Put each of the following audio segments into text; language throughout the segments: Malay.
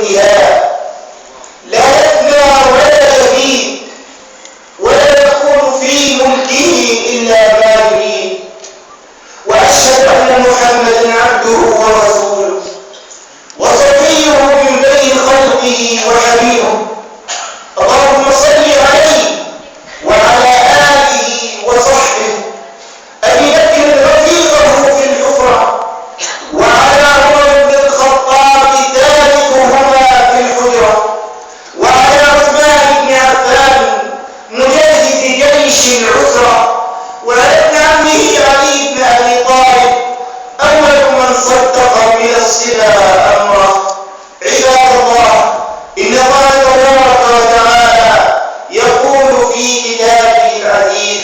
الانتهاء، لا يفنى ولا يبيد، ولا يكون في ملكه إلا ما يريد. وأشهد أن محمدا عبده ورسوله وصفيه من بين خلقه وحبيبه. اللهم صل عليه وعلى آله وصحبه، أبي بكر رفيقه في الحفرة، وعلى عمر بن الخطاب ثالثهما في الحجرة، وعلى عثمان بن عفان مجهز جيش العسرة، وعلى ابن عمه علي بن أبي طالب أول من صدق من الصبا أمره. عباد الله، إن الله تبارك وتعالى يقول في كتابه العزيز: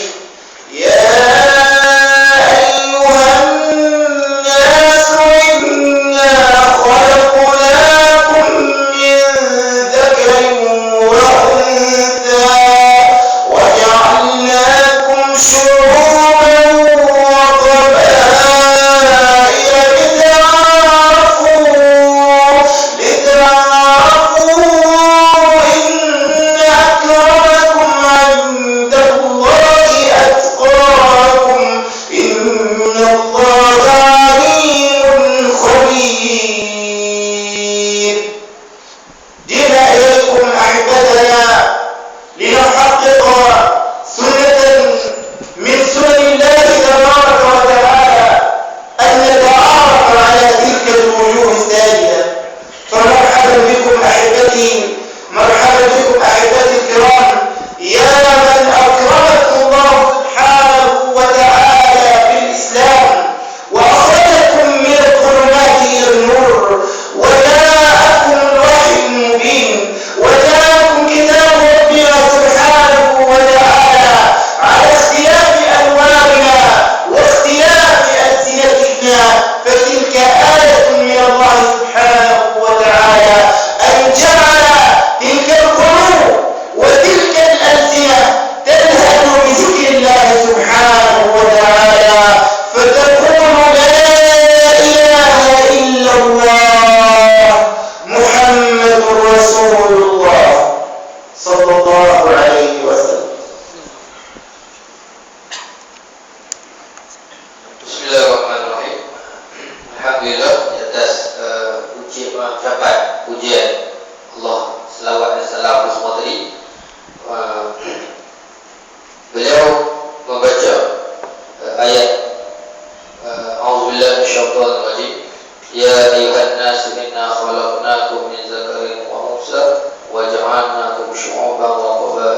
يا أيها الناس إنا خلقناكم من ذكر وأنثى وجعلناكم شعوبا وقبائل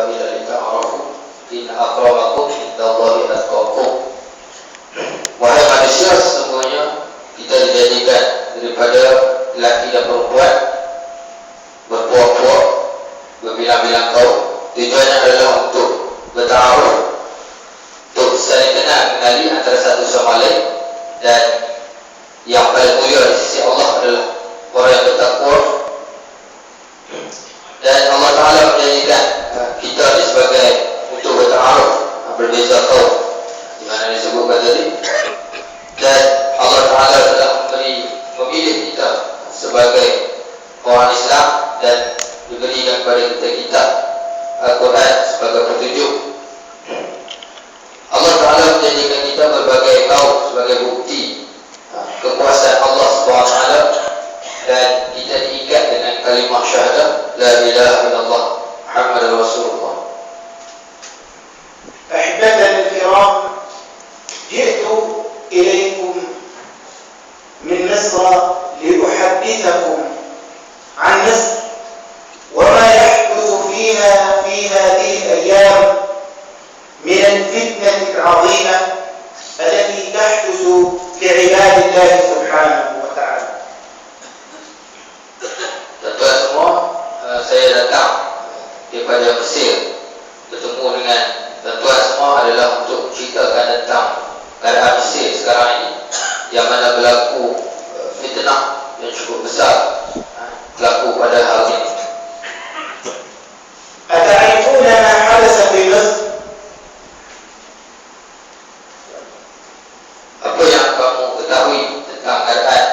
ketahui tentang keadaan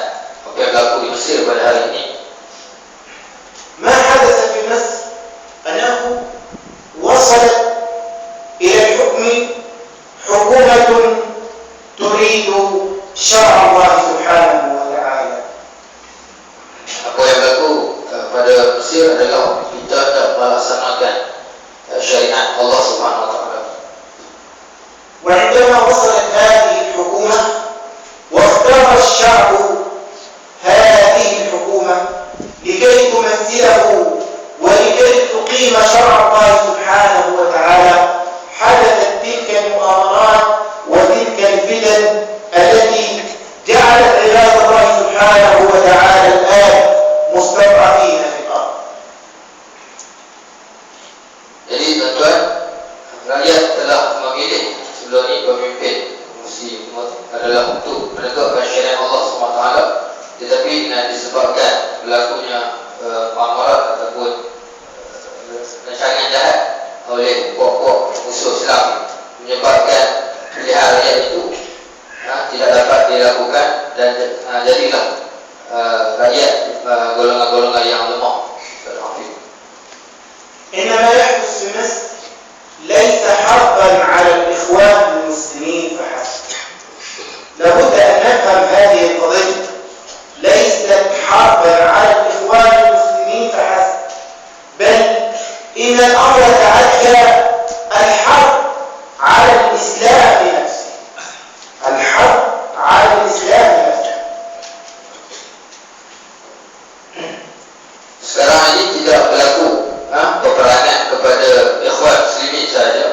apa yang berlaku di Mesir pada hari ini. Apa yang berlaku pada Mesir adalah kita tak melaksanakan syariat Allah Subhanahu wa taala. وعندما وصلت هذه الحكومة واختار الشعب هذه الحكومة لكي تمثله ولكي تقيم شرع الله سبحانه وتعالى، حدثت تلك المؤامرات وتلك الفتن التي جعلت عباد الله سبحانه وتعالى الآن مستضعفين في الأرض. Jadi tuan-tuan, rakyat telah memilih sebelum ini pemimpin mesti adalah untuk menegakkan syariat Allah SWT, tetapi disebabkan berlakunya muamarat ataupun rancangan jahat oleh puak-puak musuh Islam menyebabkan pilihan rakyat itu tidak dapat dilakukan dan jadilah rakyat golongan-golongan yang lemah. إنما يحدث في مصر ليس حربا على الإخوان المسلمين فحسب. لابد أن نفهم هذه القضية، ليست حربا على الإخوان المسلمين فحسب، بل إن الأمر تعدى الحرب على الإسلام نفسه، الحرب على الإسلام نفسه. Sekarang ini tidak berlaku peperangan kepada ikhwan muslimin saja,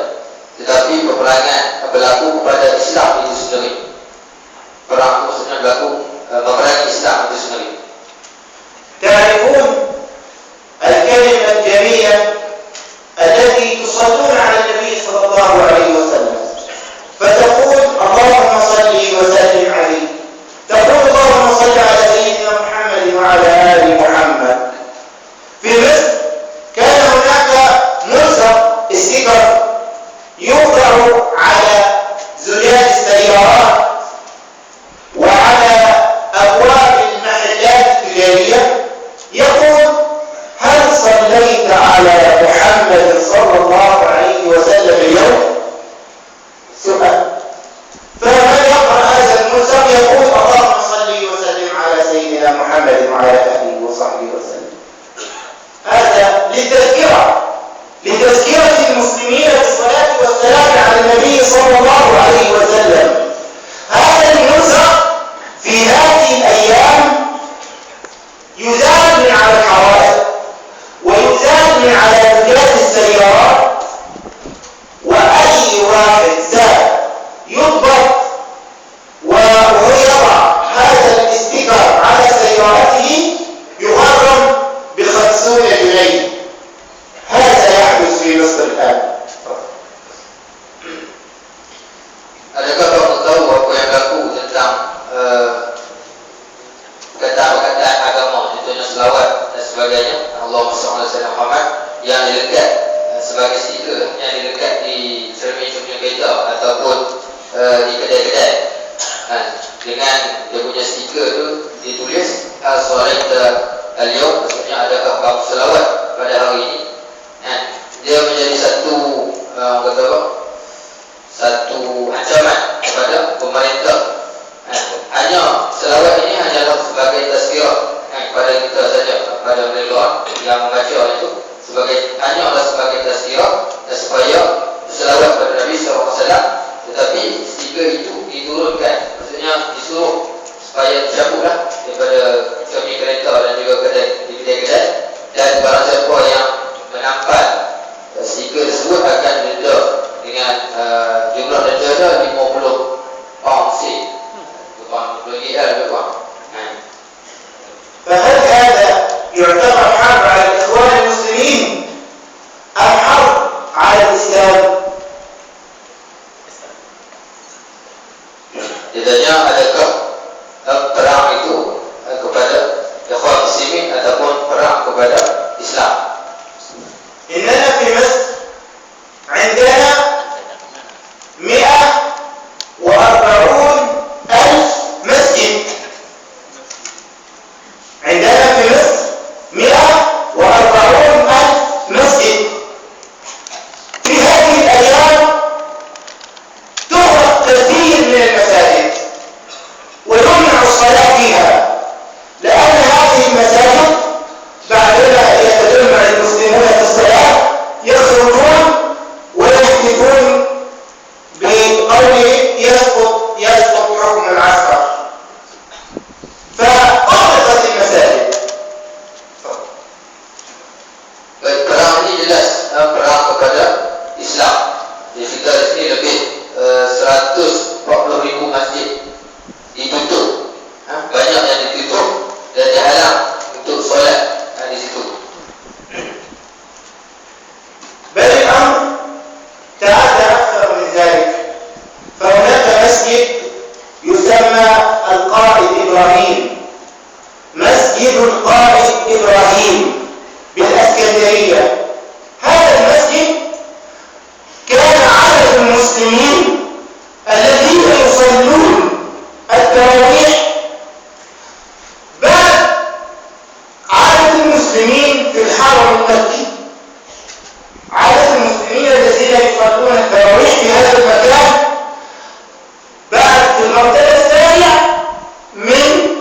tetapi peperangan berlaku kepada Islam itu sendiri. Perang maksudnya berlaku memerangi Islam itu sendiri. تعرفون الكلمة الجميلة التي تصلون على النبي صلى الله عليه وسلم فتقول اللهم صل وسلم عليه، تقول اللهم صل على سيدنا محمد وعلى آل محمد. في مصر كان هناك ملصق استيكر يوضع على زجاج السيارات وعلى أبواب المحلات التجارية يقول هل صليت على محمد صلى الله عليه وسلم اليوم؟ سؤال. فمن يقرأ هذا الملصق يقول اللهم صل وسلم على سيدنا محمد وعلى آله وصحبه وسلم. هذا لتذكرة المسلمين بالصلاة والسلام على النبي صلى الله عليه وسلم. هذا الملصق في هذه الأيام يزال من على الحوائط ويزال من على زجاج السيارات، وأي واحد زاد يضبط وهو يضع هذا الاستيكر على سيارته يغرم ب50 جنيه. هذا يحدث في مصر الآن. Adakah kamu tahu apa yang berlaku tentang perkataan agama, contohnya selawat dan sebagainya, Allahumma shalli ala Muhammad, yang dilekat sebagai stiker yang dilekat di cermin-cermin kereta ataupun di kedai-kedai, dengan dia punya stiker tu ditulis as-salaita al-yawm, maksudnya adakah kamu selawat pada hari ini. Dia menjadi satu kata apa, satu ancaman kepada pemerintah. Hanya selawat ini hanyalah sebagai tazkirah kepada kita saja, kepada mereka yang membaca itu, hanyalah sebagai tazkirah dan supaya selawat kepada Nabi SAW. Tetapi stiker itu diturunkan, maksudnya disuruh supaya dicabutlah daripada cermin kereta dan juga kedai-kedai, dan barang siapa yang menampak stiker tersebut akan denda dengan jumlah denda 50 pound sih, bukan RGL bukan. فهل هذا يعتبر حرب على الإخوان المسلمين أم حرب على الإسلام؟ Tidaknya adakah perang itu kepada ikhwan muslimin ataupun perang kepada Islam? إننا في مصر عندنا 140,000 مسجد. عندنا في مصر 140,000 مسجد. في هذه الأيام تغلق كثير من المساجد ويمنع الصلاة فيها، لأن هذه المساجد الجاهلية هذا المسجد كان عدد المسلمين الذين يصلون التراويح بعد عدد المسلمين في الحرم المكي. عدد المسلمين الذين يصلون التراويح في هذا المكان بعد المرتبة الثانية من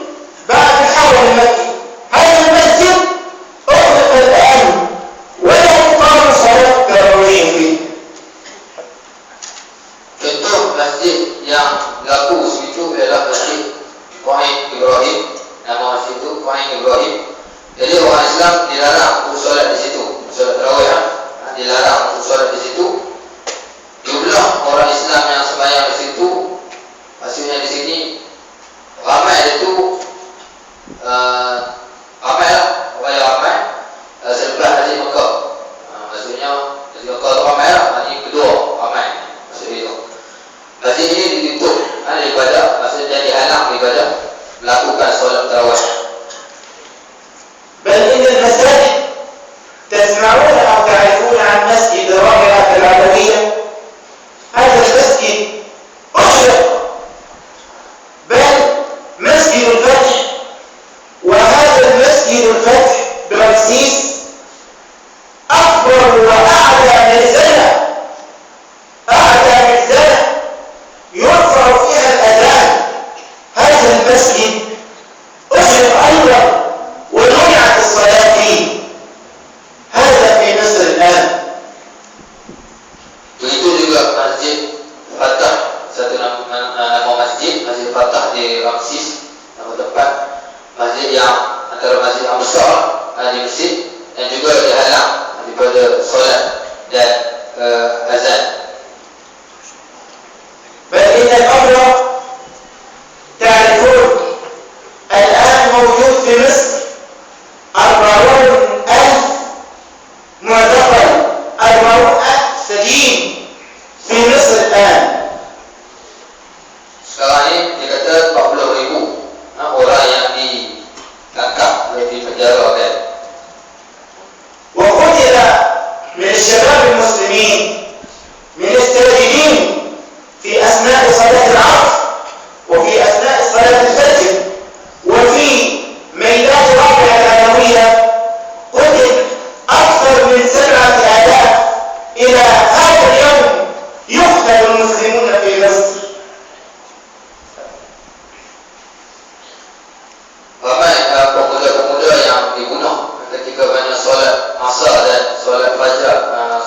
بعد الحرم المكي. هذا المسجد أغلق الآن ولا تقام صلاة التراويح فيه. Contoh masjid yang laku situ adalah masjid Qaim Ibrahim. Nama masjid itu Qaim Ibrahim. Jadi orang Islam dilarang untuk solat di situ, solat tarawih dilarang untuk solat di situ. Jumlah orang Islam yang sembahyang di situ, maksudnya di sini ramai itu ramai lah, orang yang ramai selepas Haji Mekah. Maksudnya Haji Mekah itu ramai lah, Haji kedua ramai, maksud itu. Masjid ini ditutup daripada, maksudnya dihalang daripada melakukan solat tarawih. بل إن المساجد تسمعون أو تعرفون عن مسجد رابعة العدوية. هذا المسجد أشرق، بل مسجد الفتح، وهذا المسجد الفتح برمسيس أكبر وأعلى مئذنة، أعلى مئذنة يرفع فيها الأذان. هذا المسجد أشرق أيضا ومنعت الصلاة فيه. هذا في مصر الآن. Begitu juga Masjid Fatah, satu nama masjid, Masjid Fatah di Ramsis, nama tempat masjid yang antara masjid yang besar di Mesir dan juga dihalang daripada solat dan azan. بل إن الأمر تعرفون الآن موجود في مصر 40,000 معتقل، 40,000 سجين في مصر الآن. Sekarang ini dia kata 40,000 orang yang ditangkap, yang dipenjarakan. وقتل من الشباب المسلمين من الساجدين في أثناء صلاة العصر وفي أثناء صلاة الفجر وفي ميدان رابعة العدوية قتل أكثر من 7,000. إلى هذا اليوم يقتل المسلمون في مصر. Ramai pemuda-pemuda yang dibunuh ketika banyak solat asar dan solat fajar,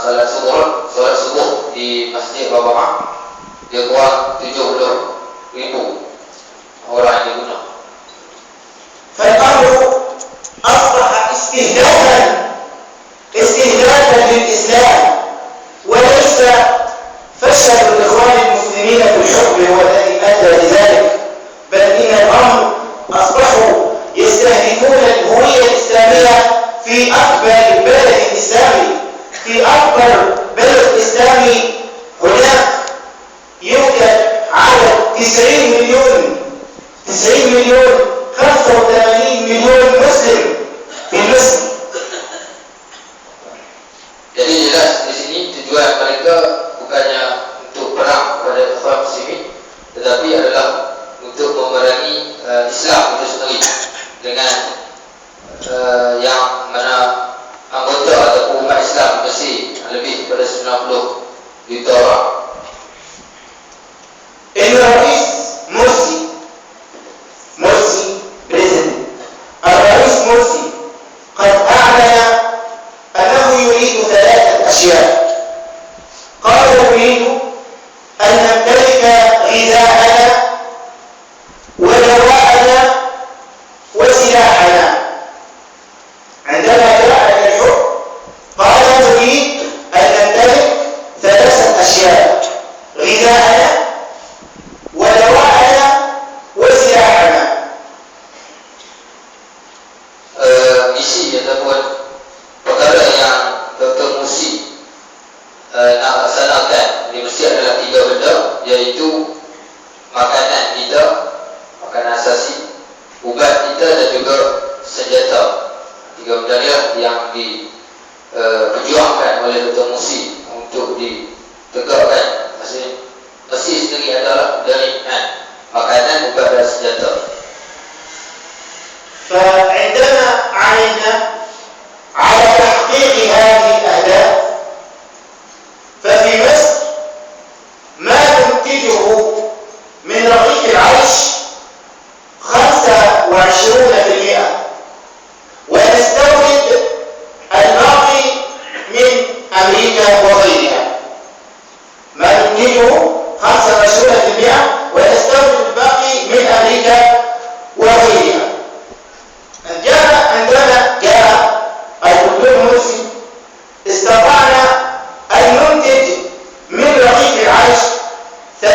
solat subuh di Masjid Rabah. Dia kurang 70,000 orang yang dibunuh. فالأمر أصبح استهدافا للإسلام، وليس فشل الإخوان المسلمين في الحكم هو الذي أدى لذلك، بل إن الأمر أصبحوا يستهدفون الهوية الإسلامية في أكبر بلد إسلامي، في أكبر بلد إسلامي هناك يوجد عدد 90 مليون 85 مليون مسلم في مصر. Jadi jelas di sini tujuan mereka bukannya untuk perang kepada ikhwan muslimin, tetapi adalah untuk memerangi Islam itu sendiri dengan yang mana anggota atau umat Islam Mesir lebih daripada 90 juta orang. الرئيس مرسي بريزيدنت الرئيس مرسي قد أعلن أنه يريد 3 أشياء. قال يريد أن نمتلك غذاءنا ودواءنا وسلاحنا. عندما جاء إلى الحكم قال نريد أن نمتلك 3 أشياء: غذاءنا ودواءنا وسلاحنا. Misi ataupun perkara yang Dr. Musi nak laksanakan di Mesir adalah 3 benda, iaitu makanan kita, makanan asasi, ubat kita dan juga senjata. 3 benda ni lah yang diperjuangkan oleh Dr. Musi untuk ditegakkan. Maksudnya Mesir sendiri adalah dari makanan kepada senjata. فعندما عينا على تحقيق هذه الأهداف ففي مصر ما ننتجه من رغيف العيش 25%، ونستورد الباقي من أمريكا وغيرها. ما ننتجه 25% ونستورد الباقي من أمريكا وغيرها. عندما جاء الدكتور مرسي استطعنا أن ننتج من رغيف العيش 68%،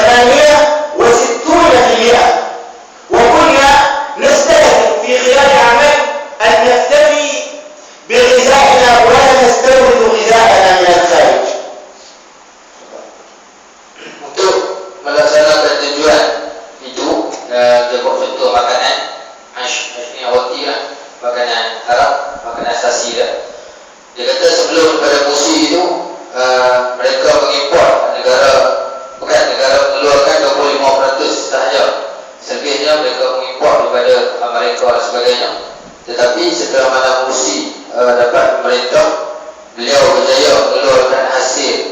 وكنا نستهدف في خلال عامين أن نكتفي بغذائنا ولا نستورد غذاءنا من الخارج. Untuk melaksanakan tujuan itu, dia buat contoh makanan ni roti lah, makanan Arab, makanan asasi lah. Dia kata sebelum pada musim itu mereka mengimport negara mengeluarkan 25% sahaja, selebihnya mereka mengimport daripada Amerika dan sebagainya. Tetapi setelah mana musim dapat pemerintah, beliau berjaya mengeluarkan hasil